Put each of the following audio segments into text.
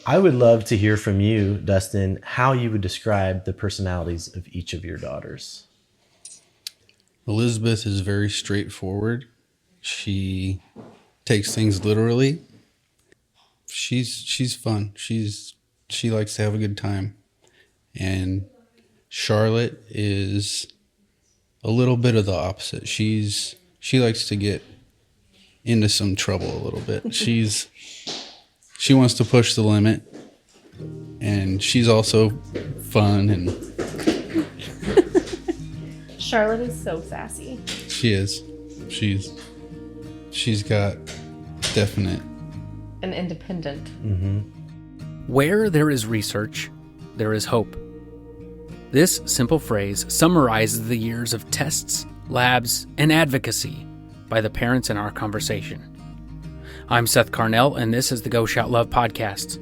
I would love to hear from you, Dustin, how you would describe the personalities of each of your daughters. Elizabeth is very straightforward. She takes things literally. She's fun. She likes to have a good time. And Charlotte is a little bit of the opposite. She likes to get into some trouble a little bit. She wants to push the limit, and she's also fun, and Charlotte is so sassy. she is. She's got definite And independent. Where there is research, there is hope. This simple phrase summarizes the years of tests, labs, and advocacy by the parents in our conversation. I'm Seth Carnell, and this is the Go Shout Love podcast.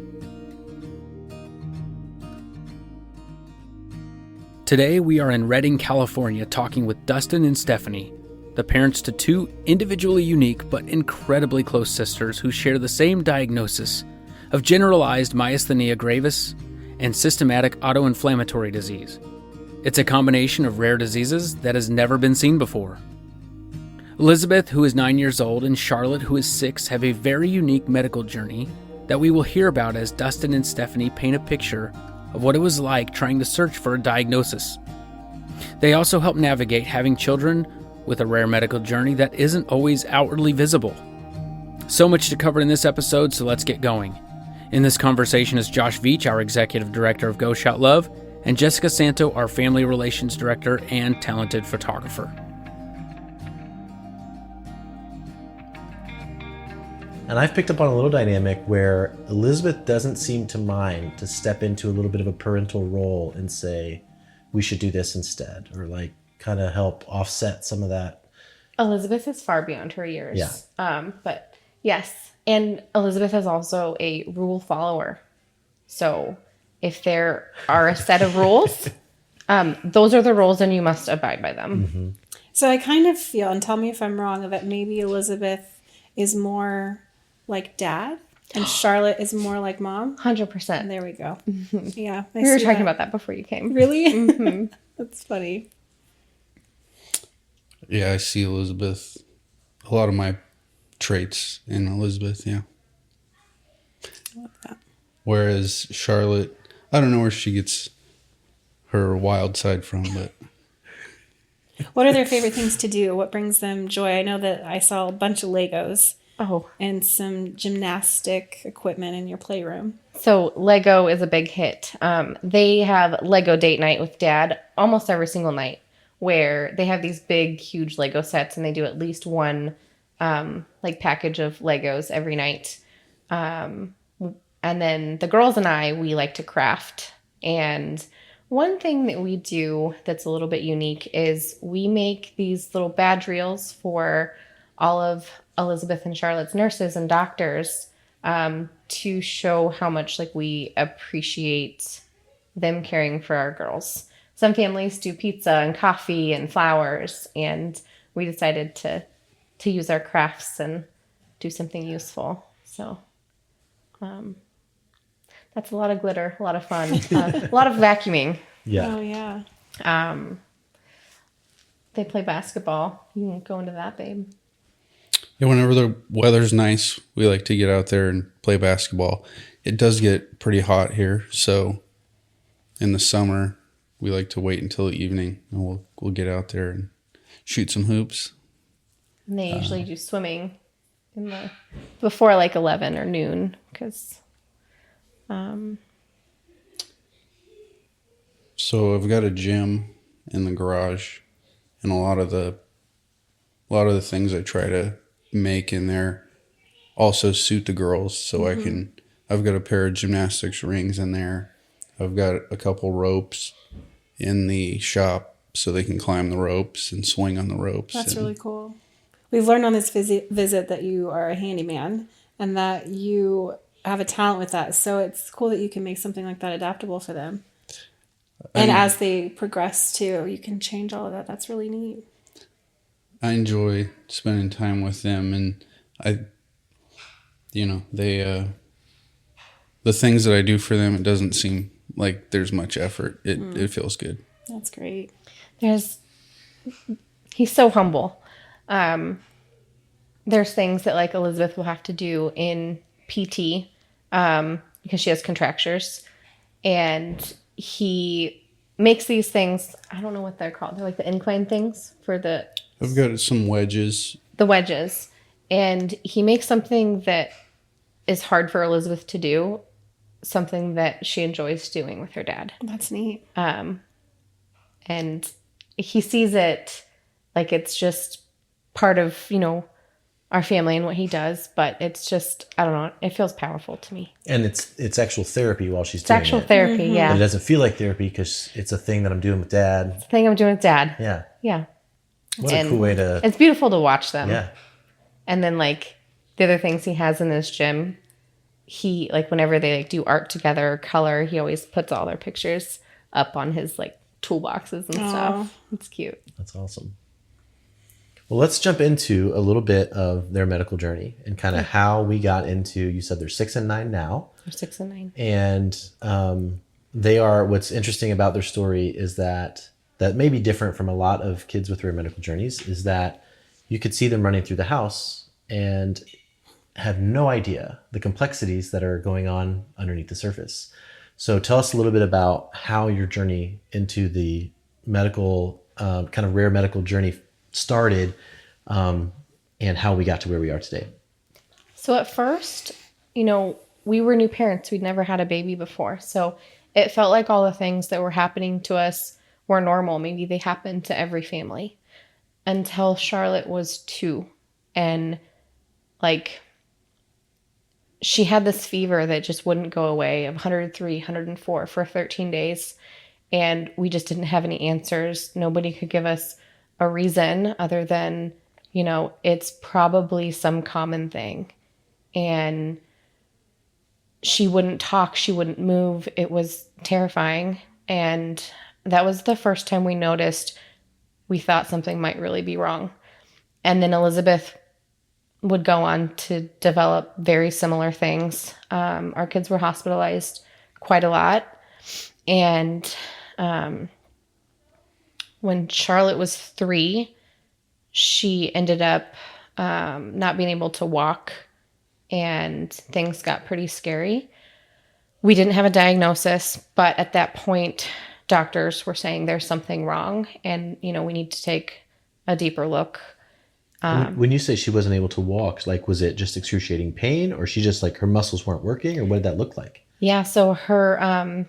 Today, we are in Redding, California, talking with Dustin and Stephanie, the parents to two individually unique but incredibly close sisters who share the same diagnosis of generalized myasthenia gravis and systematic autoinflammatory disease. It's a combination of rare diseases that has never been seen before. Elizabeth, who is 9 years old, and Charlotte, who is 6, have a very unique medical journey that we will hear about as Dustin and Stephanie paint a picture of what it was like trying to search for a diagnosis. They also help navigate having children with a rare medical journey that isn't always outwardly visible. So much to cover in this episode, so let's get going. In this conversation is Josh Veach, our Executive Director of Go Shout Love, and Jessica Santo, our Family Relations Director and talented photographer. And I've picked up on a little dynamic where Elizabeth doesn't seem to mind to step into a little bit of a parental role and say, we should do this instead, or like kind of help offset some of that. Elizabeth is far beyond her years. Yeah. But yes. And Elizabeth is also a rule follower. So if there are a set of rules, those are the rules and you must abide by them. Mm-hmm. So I kind of feel, and tell me if I'm wrong, that maybe Elizabeth is more like dad and Charlotte is more like mom. 100%. There we go. Mm-hmm. Yeah. We were talking about that before you came. Really? Mm-hmm. That's funny. Yeah, I see Elizabeth, a lot of my traits in Elizabeth, yeah. I love that. Whereas Charlotte, I don't know where she gets her wild side from, but... What are their favorite things to do? What brings them joy? I know that I saw a bunch of Legos and some gymnastic equipment in your playroom. So Lego is a big hit. They have Lego date night with dad almost every single night, where they have these big, huge Lego sets, and they do at least one package of Legos every night. And then the girls and I, we like to craft. And one thing that we do that's a little bit unique is we make these little badge reels for all of Elizabeth and Charlotte's nurses and doctors to show how much we appreciate them caring for our girls. Some families do pizza and coffee and flowers, and we decided to use our crafts and do something useful. So that's a lot of glitter, a lot of fun, a lot of vacuuming. Yeah. Oh, yeah. They play basketball. You can go into that, babe. Yeah, whenever the weather's nice, we like to get out there and play basketball. It does get pretty hot here, so in the summer, we like to wait until the evening, and we'll get out there and shoot some hoops. And they usually do swimming before 11 or noon, because So I've got a gym in the garage, and a lot of the things I try to make in there also suit the girls. So I've got a pair of gymnastics rings in there. I've got a couple ropes in the shop so they can climb the ropes and swing on the ropes. That's really cool. We've learned on this visit that you are a handyman and that you have a talent with that. So it's cool that you can make something like that adaptable for them. And as they progress too, you can change all of that. That's really neat. I enjoy spending time with them, and they the things that I do for them, it doesn't seem like there's much effort. It feels good. That's great. He's so humble. There's things that like Elizabeth will have to do in PT because she has contractures, and he makes these things. I don't know what they're called. They're like the incline things for I've got some wedges. the wedges, and he makes something that is hard for Elizabeth to do, something that she enjoys doing with her dad. That's neat. And he sees it like it's just part of, our family and what he does, but it's just, I don't know, it feels powerful to me. And it's actual therapy while she's It's doing actual it. therapy, But yeah. it doesn't feel like therapy because it's a thing that I'm doing with dad. The thing I'm doing with dad. Yeah. Yeah. What a And cool way to. It's beautiful to watch them. Yeah. And then like the other things he has in his gym, he like whenever they like do art together or color, he always puts all their pictures up on his like toolboxes and stuff. It's cute. That's awesome. Well, let's jump into a little bit of their medical journey and kind of how we got into, you said they're 6 and 9 now. They're 6 and 9. And they are, what's interesting about their story is that may be different from a lot of kids with rare medical journeys, is that you could see them running through the house and have no idea the complexities that are going on underneath the surface. So tell us a little bit about how your journey into the medical, kind of rare medical journey started, and how we got to where we are today. So at first, we were new parents. We'd never had a baby before. So it felt like all the things that were happening to us were normal. Maybe they happened to every family until Charlotte was 2. And like, she had this fever that just wouldn't go away of 103, 104 for 13 days. And we just didn't have any answers. Nobody could give us a reason other than, it's probably some common thing. And she wouldn't talk. She wouldn't move. It was terrifying. And that was the first time we noticed we thought something might really be wrong. And then Elizabeth would go on to develop very similar things. Our kids were hospitalized quite a lot. And when Charlotte was 3, she ended up not being able to walk, and things got pretty scary. We didn't have a diagnosis, but at that point, doctors were saying there's something wrong, and, we need to take a deeper look. When you say she wasn't able to walk, like, was it just excruciating pain, or she just like her muscles weren't working, or what did that look like? Yeah, so her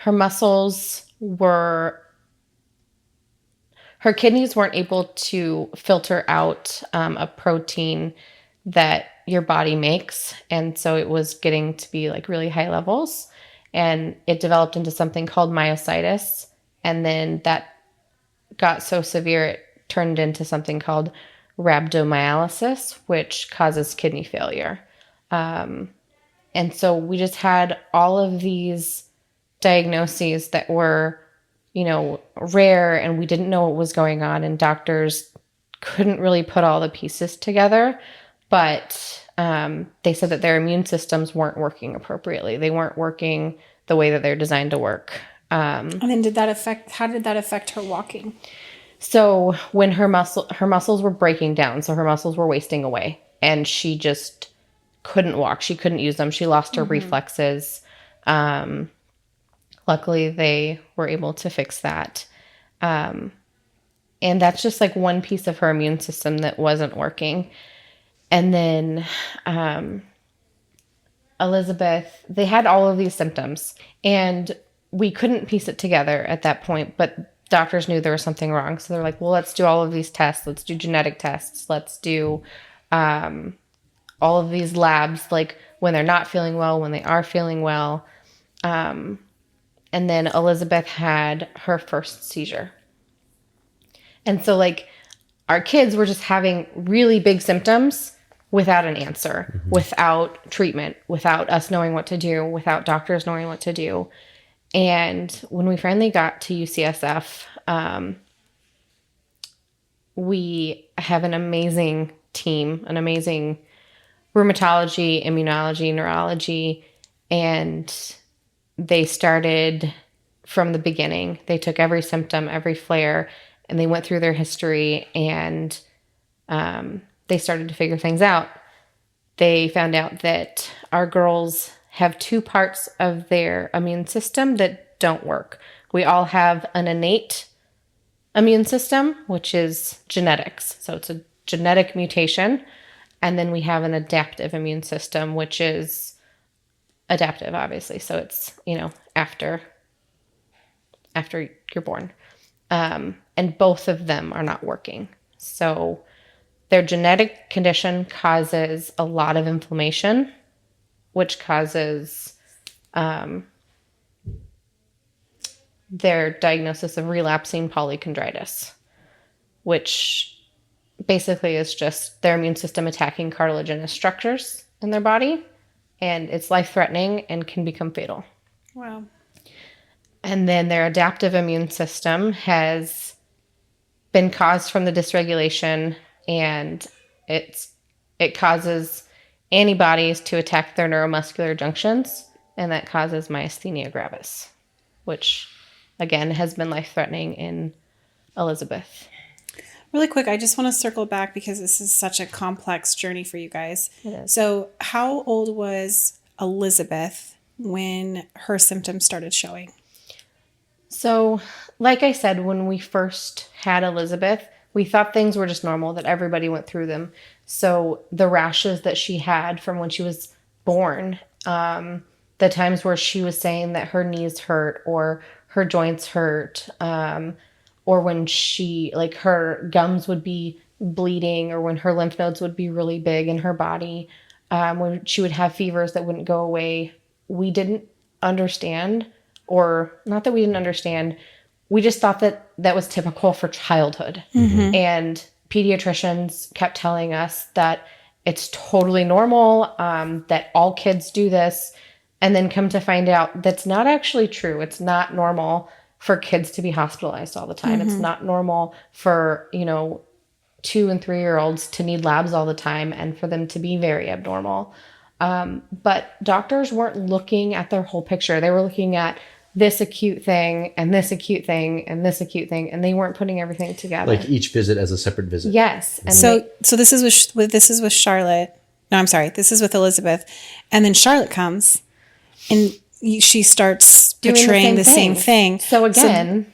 muscles were, her kidneys weren't able to filter out a protein that your body makes. And so it was getting to be like really high levels, and it developed into something called myositis. And then that got so severe, it turned into something called rhabdomyolysis, which causes kidney failure. And so we just had all of these diagnoses that were, rare, and we didn't know what was going on, and doctors couldn't really put all the pieces together. But they said that their immune systems weren't working appropriately. They weren't working the way that they're designed to work. And then how did that affect her walking? So when her muscles were breaking down, so her muscles were wasting away, and she just couldn't walk. She couldn't use them. She lost her reflexes. Luckily, they were able to fix that. And that's just like one piece of her immune system that wasn't working. And then Elizabeth, they had all of these symptoms, and we couldn't piece it together at that point, but doctors knew there was something wrong. So they're like, well, let's do all of these tests. Let's do genetic tests. Let's do all of these labs, like when they're not feeling well, when they are feeling well. And then Elizabeth had her first seizure. And so like our kids were just having really big symptoms without an answer, without treatment, without us knowing what to do, without doctors knowing what to do. And when we finally got to UCSF, we have an amazing team, an amazing rheumatology, immunology, neurology, And they started from the beginning. They took every symptom, every flare, and they went through their history, and they started to figure things out. They found out that our girls have two parts of their immune system that don't work. We all have an innate immune system, which is genetics. So it's a genetic mutation. And then we have an adaptive immune system, which is adaptive, obviously. So it's, after you're born. And both of them are not working. So their genetic condition causes a lot of inflammation, which causes their diagnosis of relapsing polychondritis, which basically is just their immune system attacking cartilaginous structures in their body, and it's life-threatening and can become fatal. Wow. And then their adaptive immune system has been caused from the dysregulation, and it causes antibodies to attack their neuromuscular junctions, and that causes myasthenia gravis, which again has been life-threatening in Elizabeth. Really quick, I just want to circle back because this is such a complex journey for you guys. It is. So, how old was Elizabeth when her symptoms started showing? So, like I said, when we first had Elizabeth, we thought things were just normal, that everybody went through them. So the rashes that she had from when she was born, the times where she was saying that her knees hurt or her joints hurt, or when she, like, her gums would be bleeding, or when her lymph nodes would be really big in her body, when she would have fevers that wouldn't go away, we didn't understand, or not that we didn't understand, we just thought that that was typical for childhood. Mm-hmm. And pediatricians kept telling us that it's totally normal, that all kids do this, and then come to find out that's not actually true. It's not normal for kids to be hospitalized all the time. Mm-hmm. It's not normal for, 2 and 3-year-olds to need labs all the time and for them to be very abnormal. But doctors weren't looking at their whole picture. They were looking at this acute thing and this acute thing and this acute thing, and they weren't putting everything together. Like each visit as a separate visit. Yes. And so this is with Charlotte. No, I'm sorry. This is with Elizabeth, and then Charlotte comes, and she starts portraying the same thing. So again,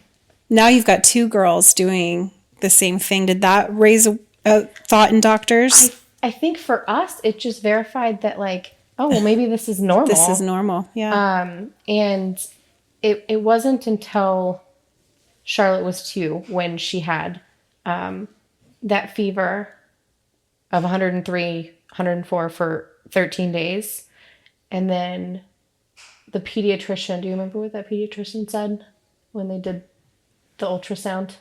now you've got two girls doing the same thing. Did that raise a thought in doctors? I think for us, it just verified that, like, oh, well, maybe this is normal. This is normal. Yeah. And it wasn't until Charlotte was 2 when she had that fever of 103, 104 for 13 days. And then the pediatrician, do you remember what that pediatrician said when they did the ultrasound?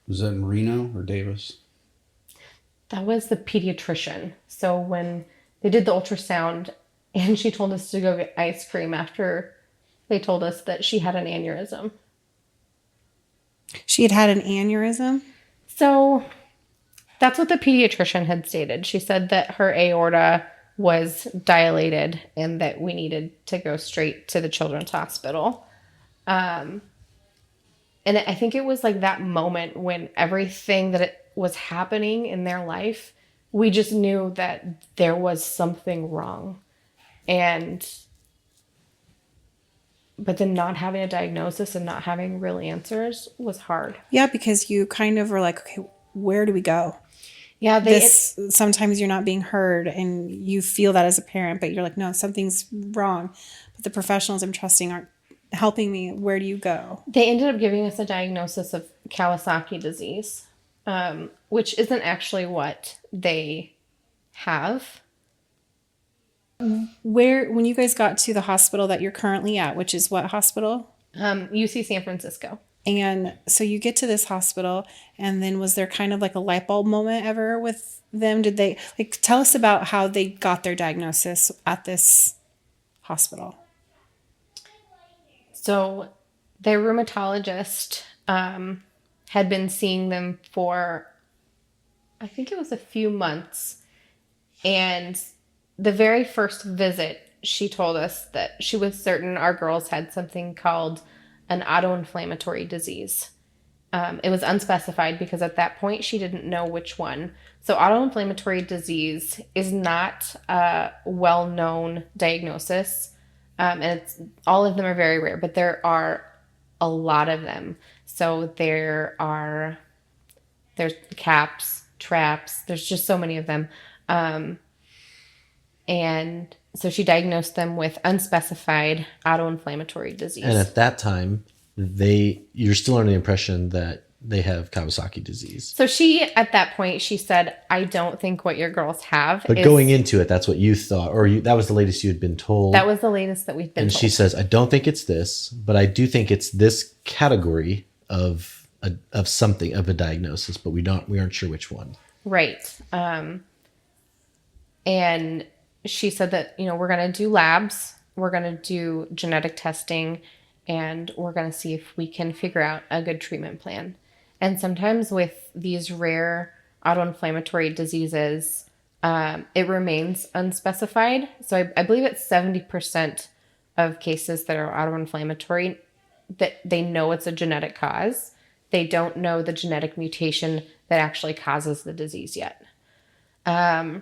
Was that in Reno or Davis? That was the pediatrician. So when they did the ultrasound, and she told us to go get ice cream after they told us that she had an aneurysm. She had an aneurysm? So that's what the pediatrician had stated. She said that her aorta was dilated and that we needed to go straight to the children's hospital. And I think it was like that moment when everything that it was happening in their life, we just knew that there was something wrong. But then not having a diagnosis and not having real answers was hard. Yeah, because you kind of were like, okay, where do we go? Yeah, sometimes you're not being heard, and you feel that as a parent, but you're like, no, something's wrong. But the professionals I'm trusting aren't helping me. Where do you go? They ended up giving us a diagnosis of Kawasaki disease, which isn't actually what they have. When you guys got to the hospital that you're currently at, which is what hospital? UC San Francisco. And so you get to this hospital, and then was there kind of like a light bulb moment ever with them? Did they, like, tell us about how they got their diagnosis at this hospital? So their rheumatologist had been seeing them for, I think it was a few months, and the very first visit, she told us that she was certain our girls had something called an autoinflammatory disease. It was unspecified because at that point she didn't know which one. So autoinflammatory disease is not a well-known diagnosis, and all of them are very rare, but there are a lot of them. So there's CAPS, TRAPS. There's just so many of them, and so she diagnosed them with unspecified autoinflammatory disease. And at that time, you're still under the impression that they have Kawasaki disease. So at that point, she said, I don't think what your girls have. But going into it, that's what you thought, that was the latest you had been told. That was the latest that we've been told. And she says, I don't think it's this, but I do think it's this category of something, of a diagnosis, but we aren't sure which one. Right. And she said that, we're going to do labs, we're going to do genetic testing, and we're going to see if we can figure out a good treatment plan. And sometimes with these rare autoinflammatory diseases, it remains unspecified. So I believe it's 70% of cases that are autoinflammatory that they know it's a genetic cause. They don't know the genetic mutation that actually causes the disease yet. And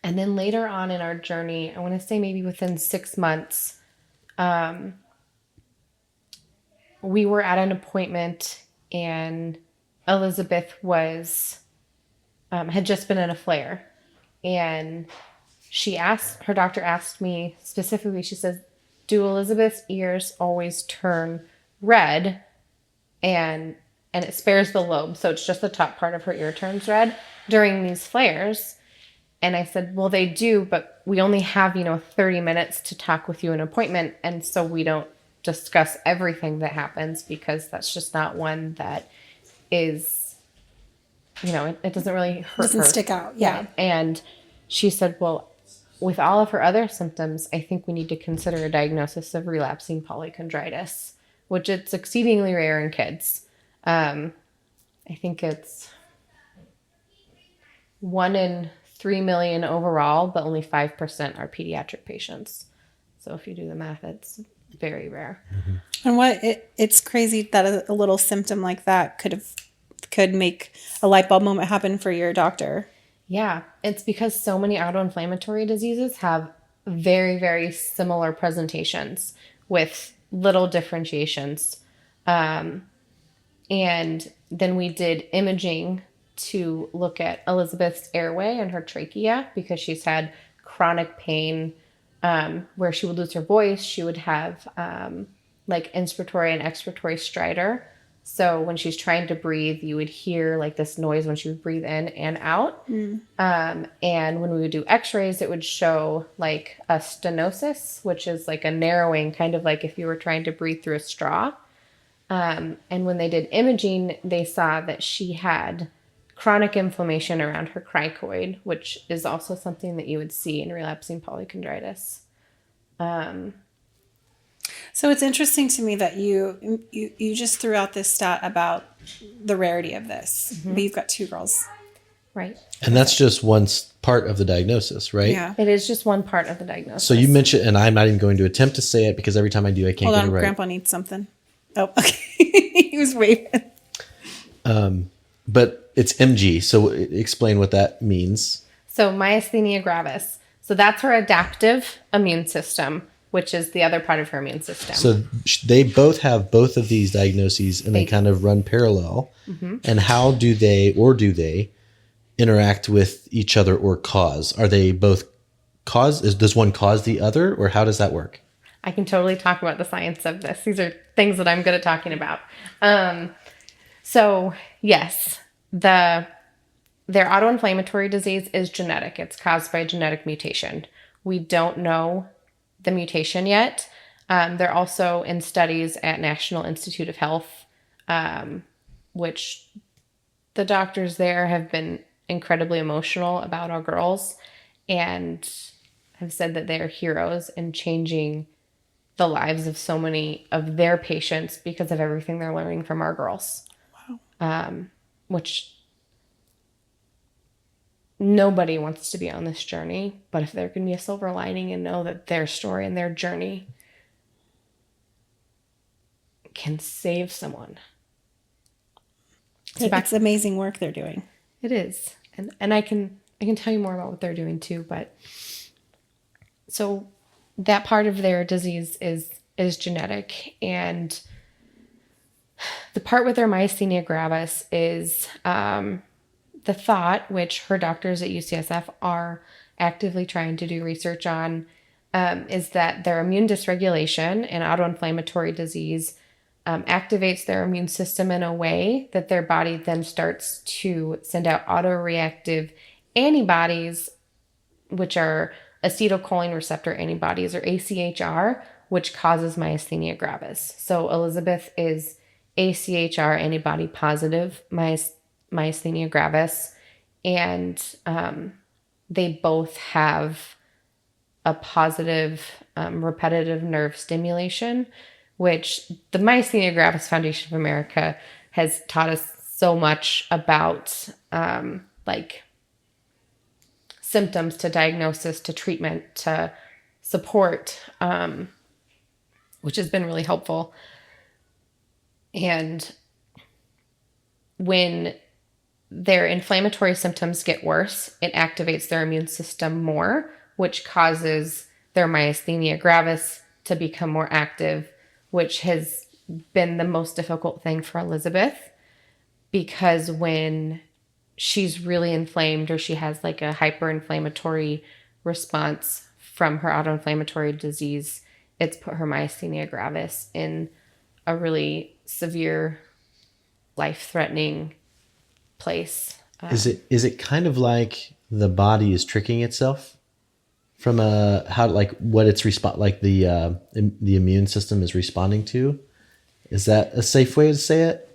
then later on in our journey, I want to say maybe within 6 months, we were at an appointment and Elizabeth had just been in a flare, and her doctor asked me specifically, she says, do Elizabeth's ears always turn red? And it spares the lobe. So it's just the top part of her ear turns red during these flares. And I said, well, they do, but we only have, 30 minutes to talk with you in an appointment. And so we don't discuss everything that happens because that's just not one that is, it doesn't really hurt Doesn't her. stick out. Yeah. And she said, well, with all of her other symptoms, I think we need to consider a diagnosis of relapsing polychondritis, which it's exceedingly rare in kids. I think it's 1 in 3 million overall, but only 5% are pediatric patients. So if you do the math, it's very rare. And it's crazy that a little symptom like that could make a light bulb moment happen for your doctor. Yeah, it's because so many autoinflammatory diseases have very, very similar presentations with little differentiations. And then we did imaging to look at Elizabeth's airway and her trachea because she's had chronic pain where she would lose her voice. She would have like inspiratory and expiratory stridor. So when she's trying to breathe, you would hear like this noise when she would breathe in and out. And when we would do x-rays, it would show like a stenosis, which is like a narrowing, kind of like if you were trying to breathe through a straw. And when they did imaging, they saw that she had chronic inflammation around her cricoid, which is also something that you would see in relapsing polychondritis. So it's interesting to me that you just threw out this stat about the rarity of this, but you've got 2 girls. Right. And that's just one part of the diagnosis, right? Yeah. It is just one part of the diagnosis. So you mentioned, and I'm not even going to attempt to say it because every time I do, I can't Hold get on, it right. Grandpa needs something. Oh, okay. He was waving. But it's MG. So explain what that means. So myasthenia gravis. So that's her adaptive immune system, which is the other part of her immune system. So they both have both of these diagnoses and they kind of run parallel. And how do they interact with each other or cause? Are they both cause? Does one cause the other, or how does that work? I can totally talk about the science of this. These are things that I'm good at talking about. So yes, their autoinflammatory disease is genetic. It's caused by a genetic mutation. We don't know the mutation yet. They're also in studies at National Institute of Health, which the doctors there have been incredibly emotional about our girls and have said that they're heroes in changing the lives of so many of their patients because of everything they're learning from our girls. Wow. Which, nobody wants to be on this journey, but if there can be a silver lining and know that their story and their journey can save someone. It's amazing work they're doing. It is. And I can tell you more about what they're doing too, but so that part of their disease is genetic, and the part with their myasthenia gravis is the thought, which her doctors at UCSF are actively trying to do research on, is that their immune dysregulation and autoinflammatory disease activates their immune system in a way that their body then starts to send out autoreactive antibodies, which are acetylcholine receptor antibodies, or AChR, which causes myasthenia gravis. So Elizabeth is AChR antibody positive myasthenia gravis, and they both have a positive repetitive nerve stimulation, which the Myasthenia Gravis Foundation of America has taught us so much about, like symptoms to diagnosis to treatment to support, which has been really helpful. And when their inflammatory symptoms get worse, it activates their immune system more, which causes their myasthenia gravis to become more active, which has been the most difficult thing for Elizabeth, because when she's really inflamed or she has like a hyperinflammatory response from her autoinflammatory disease, it's put her myasthenia gravis in a really severe, life-threatening place. Is it kind of like the body is tricking itself from what it's like the immune system is responding to? Is that a safe way to say it?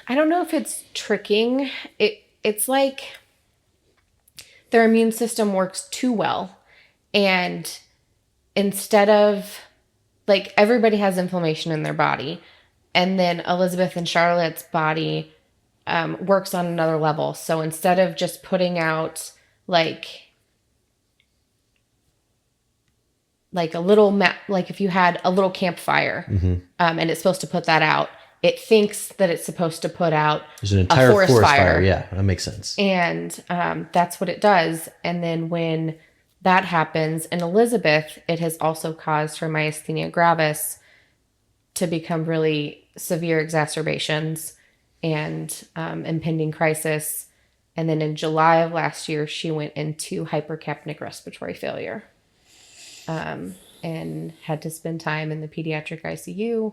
I don't know if it's tricking. It's like their immune system works too well, and instead of, like, everybody has inflammation in their body, and then Elizabeth and Charlotte's body works on another level. So instead of just putting out like a little like if you had a little campfire, and it's supposed to put that out, it thinks that it's supposed to put out There's an entire a forest fire. Yeah, that makes sense. And that's what it does. And then when that happens in Elizabeth, it has also caused her myasthenia gravis to become really severe exacerbations and impending crisis. And then in July of last year, she went into hypercapnic respiratory failure, and had to spend time in the pediatric ICU.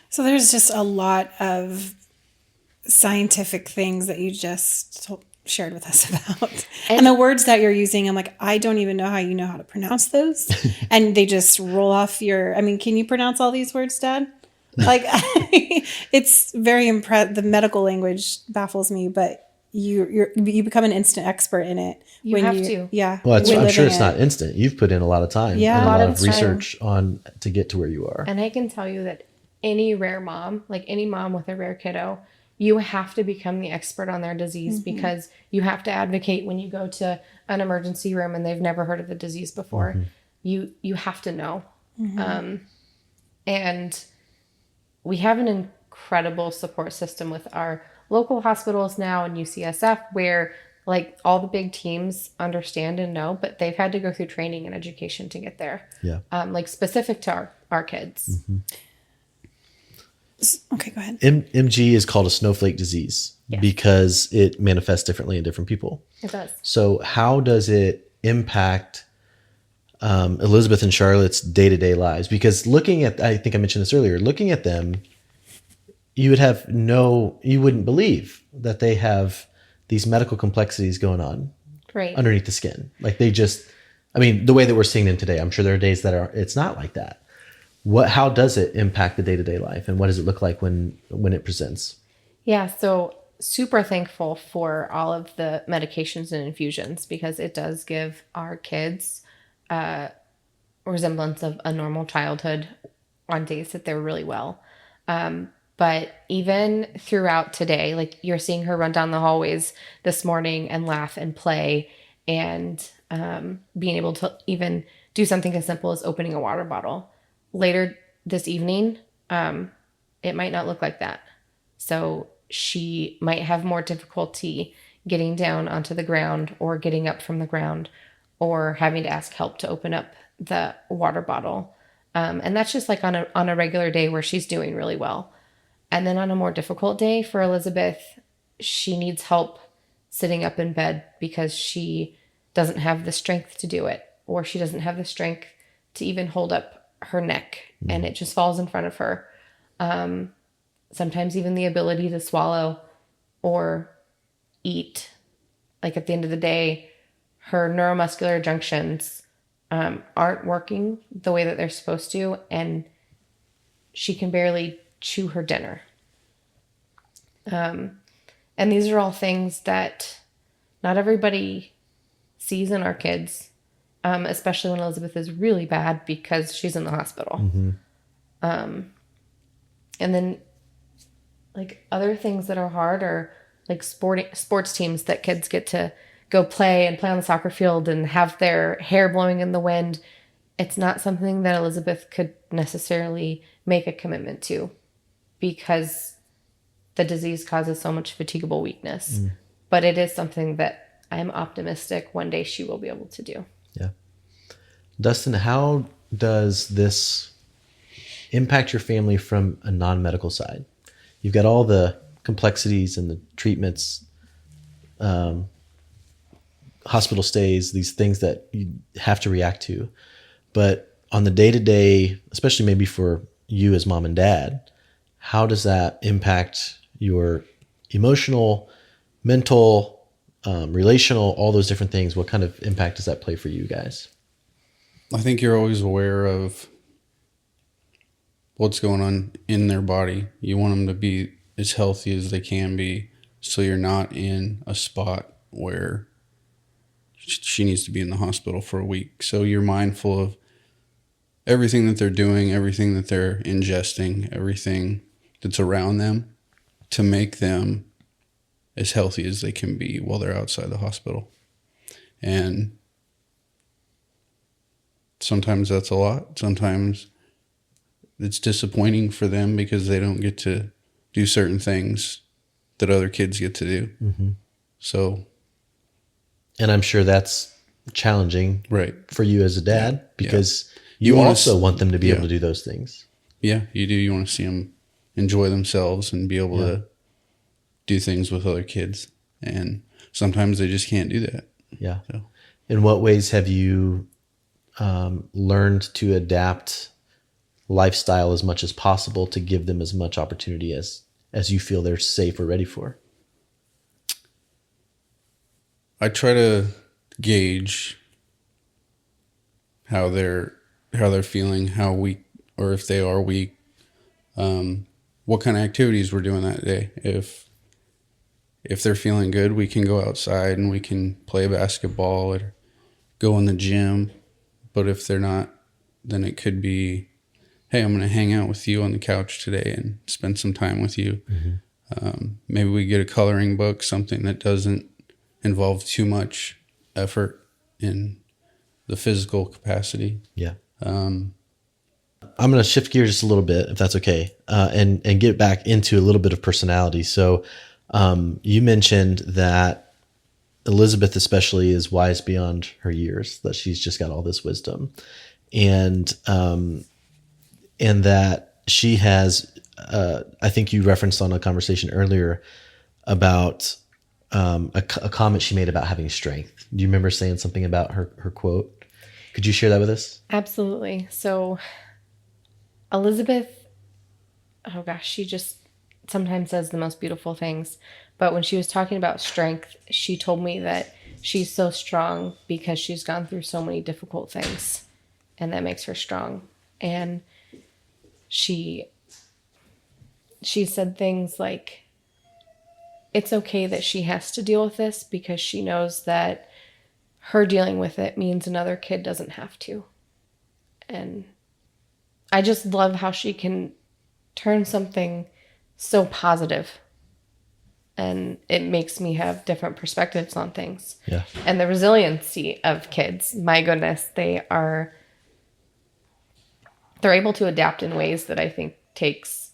So there's just a lot of scientific things that you just shared with us about. And the words that you're using, I'm like, I don't even know how you know how to pronounce those. And they just roll off your, I mean, can you pronounce all these words, Dad? Like, it's very the medical language baffles me, but you become an instant expert in it. You have to. Yeah. Well, I'm sure it's not instant. You've put in a lot of time, Yeah. and a lot of time. research to get to where you are. And I can tell you that any rare mom, like any mom with a rare kiddo, you have to become the expert on their disease, because you have to advocate when you go to an emergency room and they've never heard of the disease before. You have to know. And we have an incredible support system with our local hospitals now and UCSF, where like all the big teams understand and know, but they've had to go through training and education to get there. Yeah. Like specific to our kids. Okay, go ahead. MG is called a snowflake disease because it manifests differently in different people. It does. So how does it impact Elizabeth and Charlotte's day-to-day lives? Because I think I mentioned this earlier, looking at them, you wouldn't believe that they have these medical complexities going on underneath the skin. Like the way that we're seeing them today, I'm sure there are days that it's not like that. How does it impact the day-to-day life, and what does it look like when it presents? Yeah, so super thankful for all of the medications and infusions, because it does give our kids a resemblance of a normal childhood on days that they're really well. But even throughout today, like you're seeing her run down the hallways this morning and laugh and play and being able to even do something as simple as opening a water bottle. Later this evening, it might not look like that. So she might have more difficulty getting down onto the ground or getting up from the ground or having to ask help to open up the water bottle. And that's just like on a regular day where she's doing really well. And then on a more difficult day for Elizabeth, she needs help sitting up in bed because she doesn't have the strength to do it, or she doesn't have the strength to even hold up her neck, and it just falls in front of her. Sometimes even the ability to swallow or eat. Like at the end of the day, her neuromuscular junctions aren't working the way that they're supposed to, and she can barely chew her dinner. And these are all things that not everybody sees in our kids, especially when Elizabeth is really bad because she's in the hospital. And then like other things that are hard are like sports teams that kids get to go play on the soccer field and have their hair blowing in the wind. It's not something that Elizabeth could necessarily make a commitment to because the disease causes so much fatigable weakness. But it is something that I'm optimistic one day she will be able to do. Yeah. Dustin, how does this impact your family from a non-medical side? You've got all the complexities and the treatments, hospital stays, these things that you have to react to. But on the day-to-day, especially maybe for you as mom and dad, how does that impact your emotional, mental, relational, all those different things? What kind of impact does that play for you guys? I think you're always aware of what's going on in their body. You want them to be as healthy as they can be, so you're not in a spot where she needs to be in the hospital for a week. So you're mindful of everything that they're doing, everything that they're ingesting, everything that's around them to make them as healthy as they can be while they're outside the hospital. And sometimes that's a lot. Sometimes it's disappointing for them because they don't get to do certain things that other kids get to do. So, and I'm sure that's challenging right, for you as a dad because you also want them to be able to do those things. Yeah, you do. You want to see them enjoy themselves and be able to do things with other kids. And sometimes they just can't do that. Yeah. So. In what ways have you learned to adapt lifestyle as much as possible to give them as much opportunity as you feel they're safe or ready for? I try to gauge how they're feeling, how weak, or if they are weak, what kind of activities we're doing that day. If they're feeling good, we can go outside and we can play basketball or go in the gym. But if they're not, then it could be, hey, I'm going to hang out with you on the couch today and spend some time with you. Maybe we get a coloring book, something that doesn't involve too much effort in the physical capacity. Yeah. I'm going to shift gears just a little bit, if that's okay, and get back into a little bit of personality. So you mentioned that Elizabeth especially is wise beyond her years, that she's just got all this wisdom. And that she has, I think you referenced on a conversation earlier about a comment she made about having strength. Do you remember saying something about her quote? Could you share that with us? Absolutely. So Elizabeth, oh gosh, she just sometimes says the most beautiful things. But when she was talking about strength, she told me that she's so strong because she's gone through so many difficult things, and that makes her strong. And she said things like, it's okay that she has to deal with this because she knows that her dealing with it means another kid doesn't have to. And I just love how she can turn something so positive, and it makes me have different perspectives on things. Yeah. And the resiliency of kids, my goodness, they're able to adapt in ways that I think takes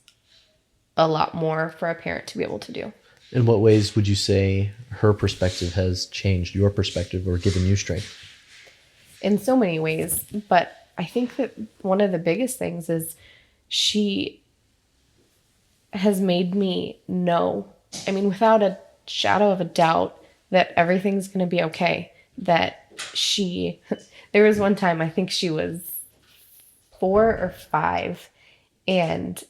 a lot more for a parent to be able to do. In what ways would you say her perspective has changed your perspective or given you strength? In so many ways, but I think that one of the biggest things is she has made me know, I mean, without a shadow of a doubt, that everything's going to be okay. That there was one time, I think she was 4 or 5, and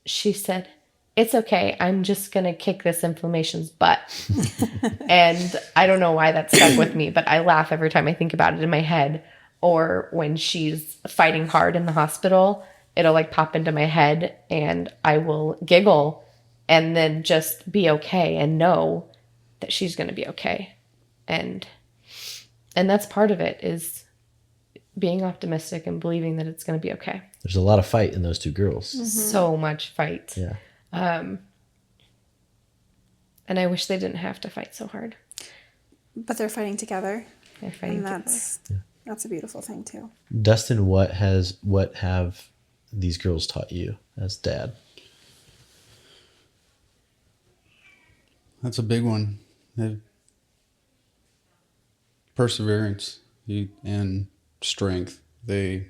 she said, "It's okay. I'm just going to kick this inflammation's butt." And I don't know why that stuck with me, but I laugh every time I think about it in my head. Or when she's fighting hard in the hospital, it'll like pop into my head and I will giggle and then just be okay and know that she's going to be okay. And that's part of it, is being optimistic and believing that it's going to be okay. There's a lot of fight in those two girls. So much fight. Yeah. And I wish they didn't have to fight so hard. But they're fighting together. They're fighting And together. that's a beautiful thing too. Dustin, what have these girls taught you as dad? That's a big one. Perseverance and strength. They've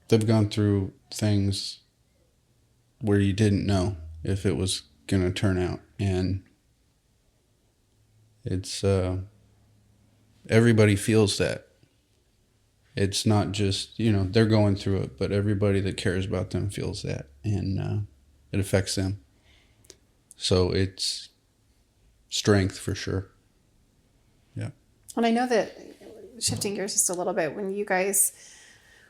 gone through things where you didn't know if it was going to turn out, and it's everybody feels that. It's not just, they're going through it, but everybody that cares about them feels that, and it affects them. So it's strength for sure. Yeah. And I know that, shifting gears just a little bit, when you guys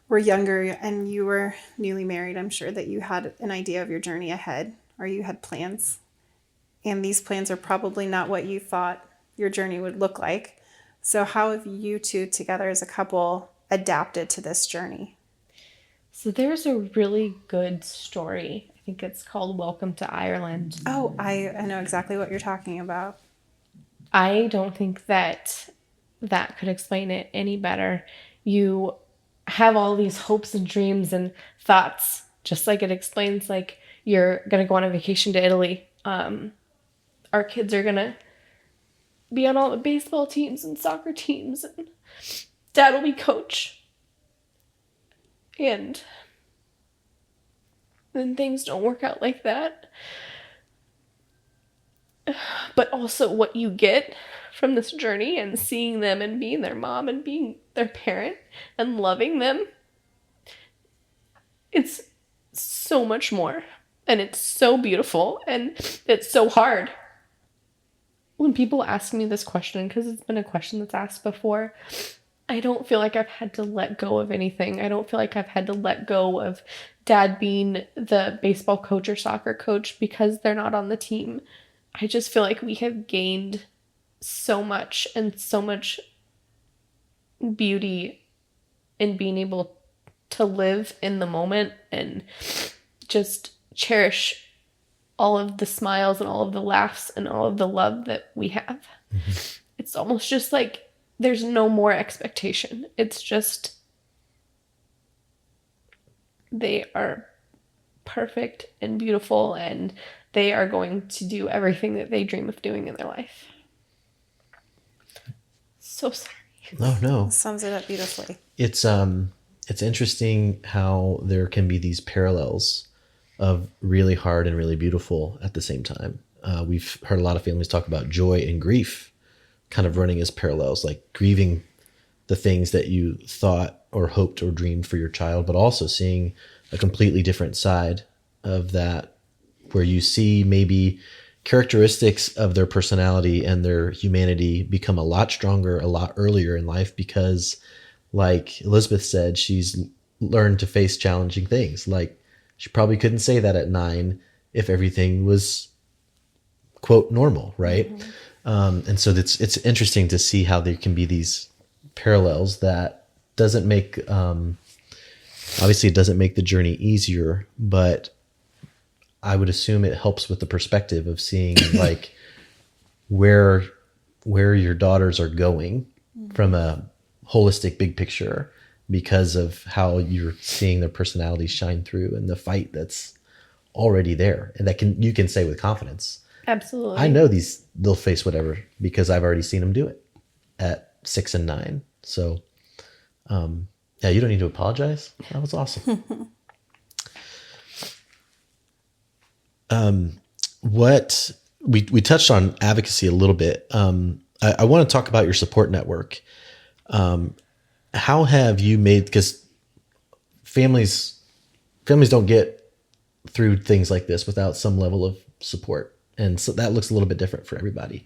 were younger and you were newly married, I'm sure that you had an idea of your journey ahead, or you had plans. And these plans are probably not what you thought your journey would look like. So how have you two together as a couple adapted to this journey? So there's a really good story. I think it's called Welcome to Ireland. Oh, I know exactly what you're talking about. I don't think that could explain it any better. You have all these hopes and dreams and thoughts, just like it explains, like, you're going to go on a vacation to Italy. Our kids are going to be on all the baseball teams and soccer teams, and Dad will be coach. And then things don't work out like that. But also what you get from this journey and seeing them and being their mom and being their parent and loving them, it's so much more. And it's so beautiful, and it's so hard. When people ask me this question, because it's been a question that's asked before, I don't feel like I've had to let go of anything. I don't feel like I've had to let go of Dad being the baseball coach or soccer coach because they're not on the team. I just feel like we have gained so much, and so much beauty in being able to live in the moment and just cherish all of the smiles and all of the laughs and all of the love that we have. Mm-hmm. It's almost just like there's no more expectation. It's just they are perfect and beautiful, and they are going to do everything that they dream of doing in their life. So sorry. No. Sums it up beautifully. It's interesting how there can be these parallels of really hard and really beautiful at the same time. We've heard a lot of families talk about joy and grief kind of running as parallels, like grieving the things that you thought or hoped or dreamed for your child, but also seeing a completely different side of that, where you see maybe characteristics of their personality and their humanity become a lot stronger a lot earlier in life because, like Elizabeth said, she's learned to face challenging things. Like, she probably couldn't say that at 9 if everything was, quote, normal, right? Mm-hmm. And so it's interesting to see how there can be these parallels that doesn't make, obviously it doesn't make the journey easier, but I would assume it helps with the perspective of seeing like where your daughters are going from a holistic big picture because of how you're seeing their personalities shine through and the fight that's already there, and that you can say with confidence, Absolutely. I know they'll face whatever because I've already seen them do it at 6 and 9. So yeah, you don't need to apologize. That was awesome. What we touched on advocacy a little bit. I want to talk about your support network. How have you made, because families don't get through things like this without some level of support, and so that looks a little bit different for everybody.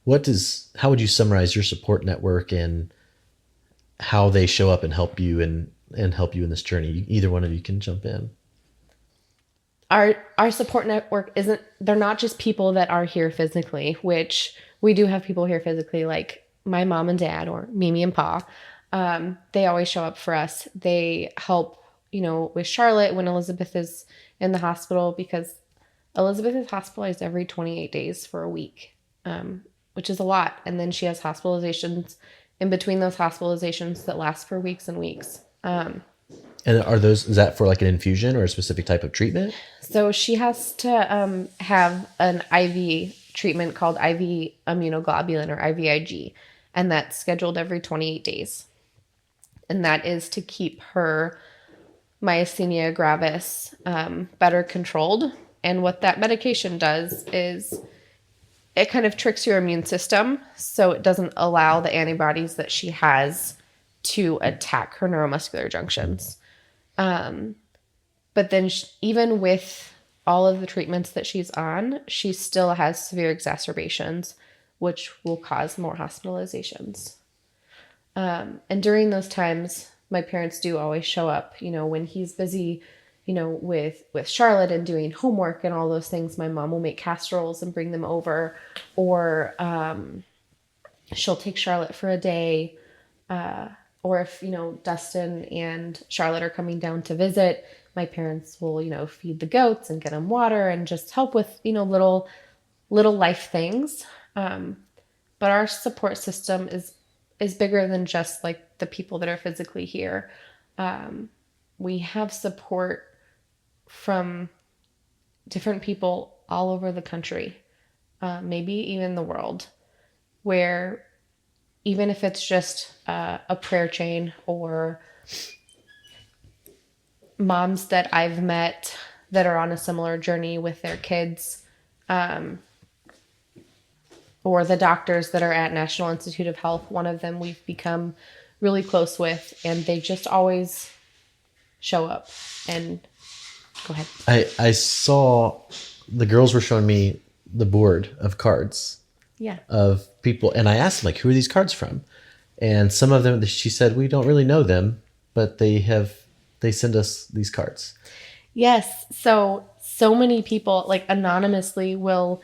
How would you summarize your support network and how they show up and help you and help you in this journey? Either one of you can jump in. Our support network they're not just people that are here physically, which we do have people here physically, like my mom and dad or Mimi and Pa. They always show up for us. They help, with Charlotte when Elizabeth is in the hospital, because Elizabeth is hospitalized every 28 days for a week, which is a lot. And then she has hospitalizations in between those hospitalizations that last for weeks and weeks. And is that for like an infusion or a specific type of treatment? So she has to have an IV treatment called IV immunoglobulin, or IVIG, and that's scheduled every 28 days. And that is to keep her myasthenia gravis better controlled. And what that medication does is it kind of tricks your immune system so it doesn't allow the antibodies that she has to attack her neuromuscular junctions. But then even with all of the treatments that she's on, she still has severe exacerbations, which will cause more hospitalizations. And during those times, my parents do always show up, when he's busy, with Charlotte and doing homework and all those things. My mom will make casseroles and bring them over, or she'll take Charlotte for a day. Or if, Dustin and Charlotte are coming down to visit, my parents will, feed the goats and get them water and just help with, little life things. But our support system is bigger than just like the people that are physically here. We have support from different people all over the country, maybe even the world, where even if it's just a prayer chain, or moms that I've met that are on a similar journey with their kids, or the doctors that are at National Institute of Health. One of them we've become really close with, and they just always show up. And go ahead. I saw the girls were showing me the board of cards. Yeah. Of people, and I asked them, like, who are these cards from? And some of them, she said, we don't really know them, but they send us these cards. Yes. So many people, like, anonymously will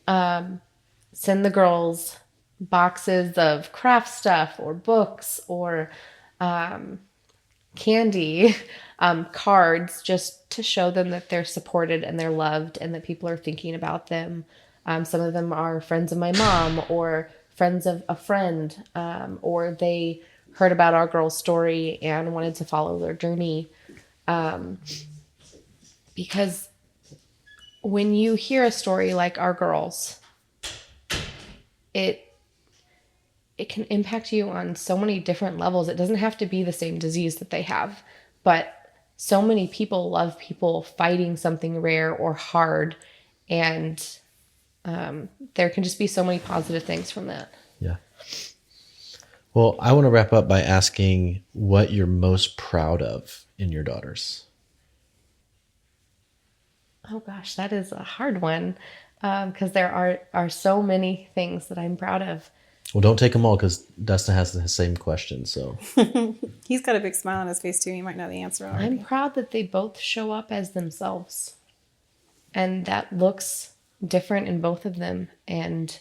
send the girls boxes of craft stuff or books or candy, cards, just to show them that they're supported and they're loved and that people are thinking about them. Some of them are friends of my mom or friends of a friend, or they heard about our girl's story and wanted to follow their journey. Because when you hear a story like our girls, it can impact you on so many different levels. It doesn't have to be the same disease that they have, but so many people love people fighting something rare or hard, and there can just be so many positive things from that. Yeah. Well, I want to wrap up by asking what you're most proud of in your daughters. Oh gosh, that is a hard one, because there are so many things that I'm proud of. Well, don't take them all, because Dustin has the same question. So He's got a big smile on his face too. You might know the answer already. I'm proud that they both show up as themselves, and that looks different in both of them. And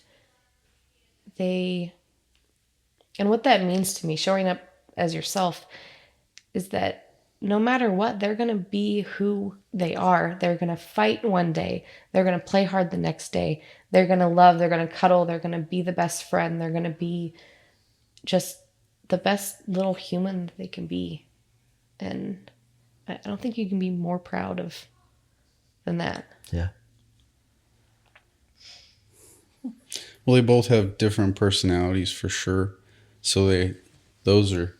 what that means to me, showing up as yourself, is that no matter what, they're going to be who they are. They're going to fight one day. They're going to play hard the next day. They're going to love. They're going to cuddle. They're going to be the best friend. They're going to be just the best little human that they can be. And I don't think you can be more proud of than that. Yeah. Well, they both have different personalities for sure. So those are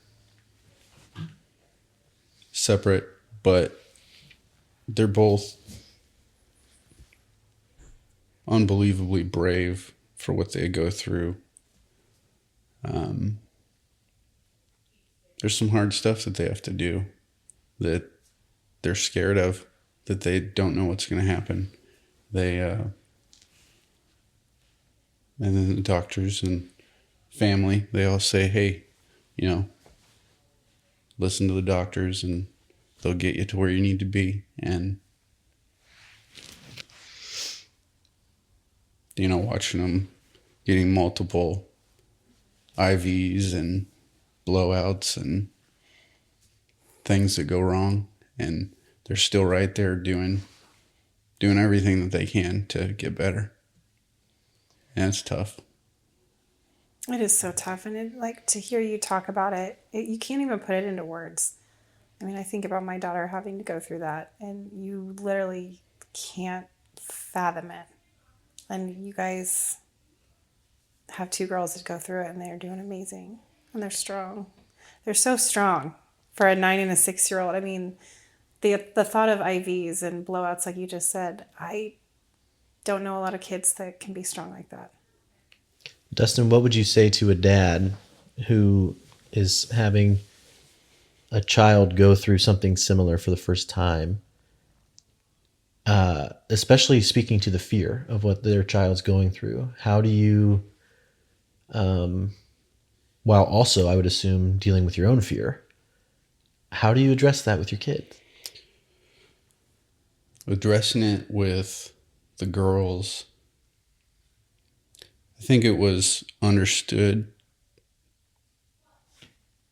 separate, but they're both unbelievably brave for what they go through. There's some hard stuff that they have to do that they're scared of, that they don't know what's going to happen. And then the doctors and family, they all say, hey, listen to the doctors and they'll get you to where you need to be. And, watching them getting multiple IVs and blowouts and things that go wrong. And they're still right there doing everything that they can to get better. And it's tough. It is so tough. And to hear you talk about it, you can't even put it into words. I mean, I think about my daughter having to go through that, and you literally can't fathom it. And you guys have 2 girls that go through it, and they're doing amazing. And they're strong. They're so strong for a 9 and a 6-year-old. I mean, the thought of IVs and blowouts, like you just said, I don't know a lot of kids that can be strong like that. Dustin, what would you say to a dad who is having a child go through something similar for the first time, especially speaking to the fear of what their child's going through? How do you, while also, I would assume, dealing with your own fear, how do you address that with your kids? Addressing it with the girls, I think it was understood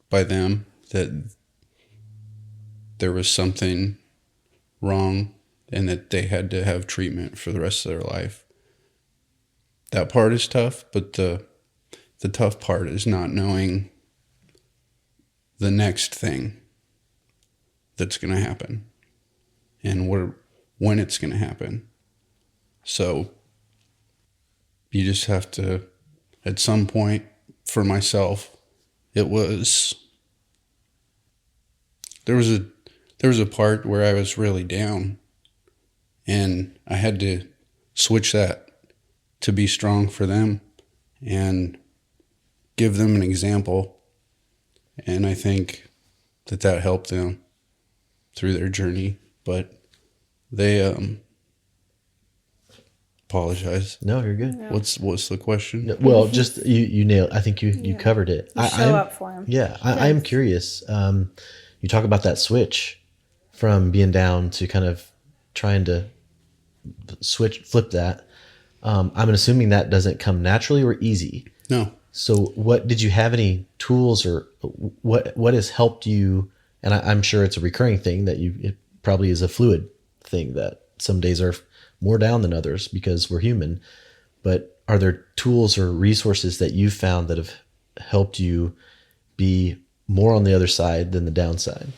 by them that there was something wrong and that they had to have treatment for the rest of their life. That part is tough, but the tough part is not knowing the next thing that's going to happen and when it's going to happen. So you just have to, at some point, for myself, it was, there was a part where I was really down, and I had to switch that to be strong for them and give them an example. And I think that helped them through their journey. But they apologize. No, you're good. Yeah. What's the question? No, well, just you nailed. I think you covered it. You show up for him. Yeah, I am curious. You talk about that switch from being down to kind of trying to flip that. I'm assuming that doesn't come naturally or easy. No. So, what did you have any tools or what has helped you? And I'm sure it's a recurring thing that it probably is a fluid thing that some days are more down than others because we're human. But are there tools or resources that you've found that have helped you be more on the other side than the downside?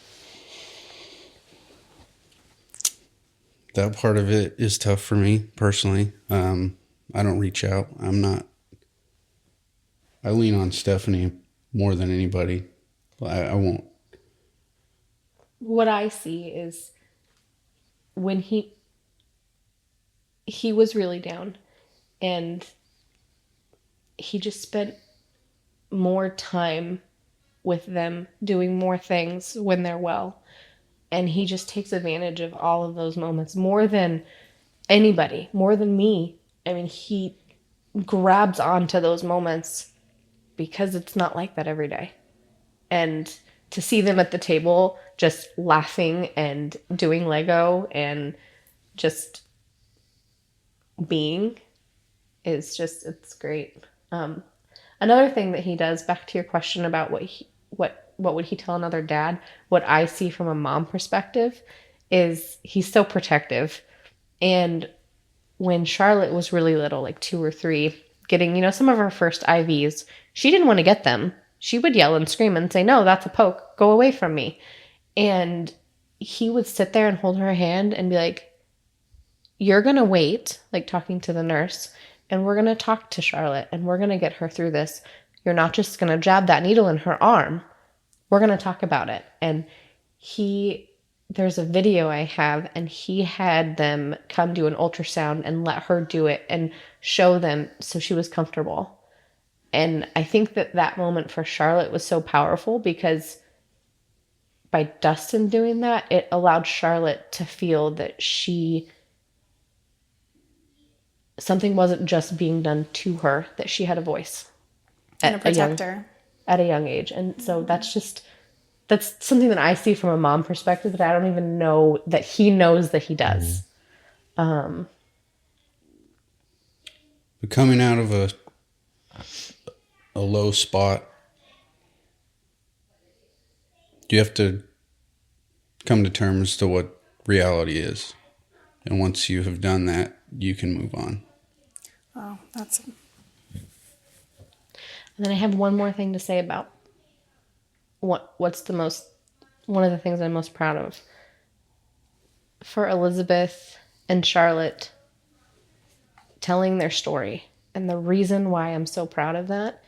That part of it is tough for me personally. I don't reach out. I lean on Stephanie more than anybody. I won't. What I see is when he was really down, and he just spent more time with them, doing more things when they're well. And he just takes advantage of all of those moments more than anybody, more than me. I mean, he grabs onto those moments because it's not like that every day. And to see them at the table just laughing and doing Lego and just being is just, it's great. Another thing that he does, back to your question about what what would he tell another dad? What I see from a mom perspective is he's so protective. And when Charlotte was really little, like 2 or 3, getting, some of her first IVs, she didn't want to get them. She would yell and scream and say, "No, that's a poke. Go away from me." And he would sit there and hold her hand and be like, "You're going to wait," like talking to the nurse, "and we're going to talk to Charlotte and we're going to get her through this. You're not just going to jab that needle in her arm. We're going to talk about it." And there's a video I have, and he had them come do an ultrasound and let her do it and show them so she was comfortable. And I think that moment for Charlotte was so powerful because by Dustin doing that, it allowed Charlotte to feel that something wasn't just being done to her, that she had a voice. And a protector. At a young age. And so that's something that I see from a mom perspective that I don't even know that he knows that he does. But coming out of a low spot, you have to come to terms to what reality is. And once you have done that, you can move on. Oh, that's... And then I have one more thing to say about one of the things I'm most proud of. For Elizabeth and Charlotte telling their story. And the reason why I'm so proud of that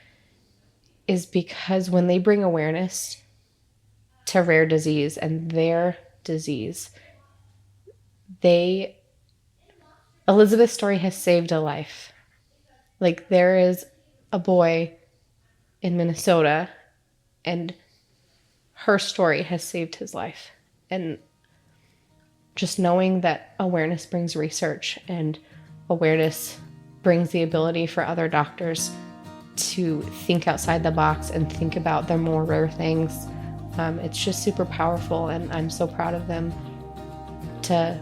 is because when they bring awareness to rare disease and their disease, Elizabeth's story has saved a life. Like, there is a boy in Minnesota and her story has saved his life. And just knowing that awareness brings research and awareness brings the ability for other doctors to think outside the box and think about their more rare things. It's just super powerful, and I'm so proud of them to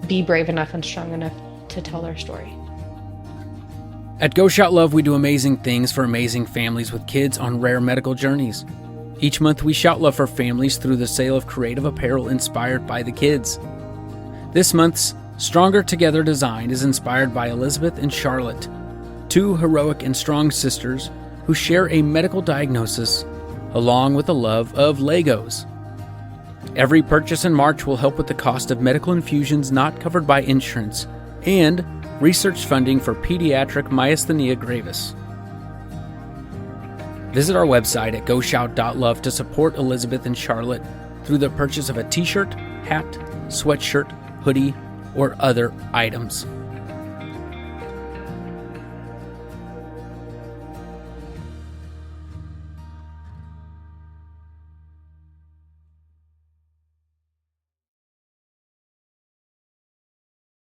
be brave enough and strong enough to tell their story. At Go Shout Love, we do amazing things for amazing families with kids on rare medical journeys. Each month, we shout love for families through the sale of creative apparel inspired by the kids. This month's Stronger Together design is inspired by Elizabeth and Charlotte, 2 heroic and strong sisters who share a medical diagnosis along with a love of Legos. Every purchase in March will help with the cost of medical infusions not covered by insurance and research funding for pediatric myasthenia gravis. Visit our website at goshout.love to support Elizabeth and Charlotte through the purchase of a t-shirt, hat, sweatshirt, hoodie, or other items.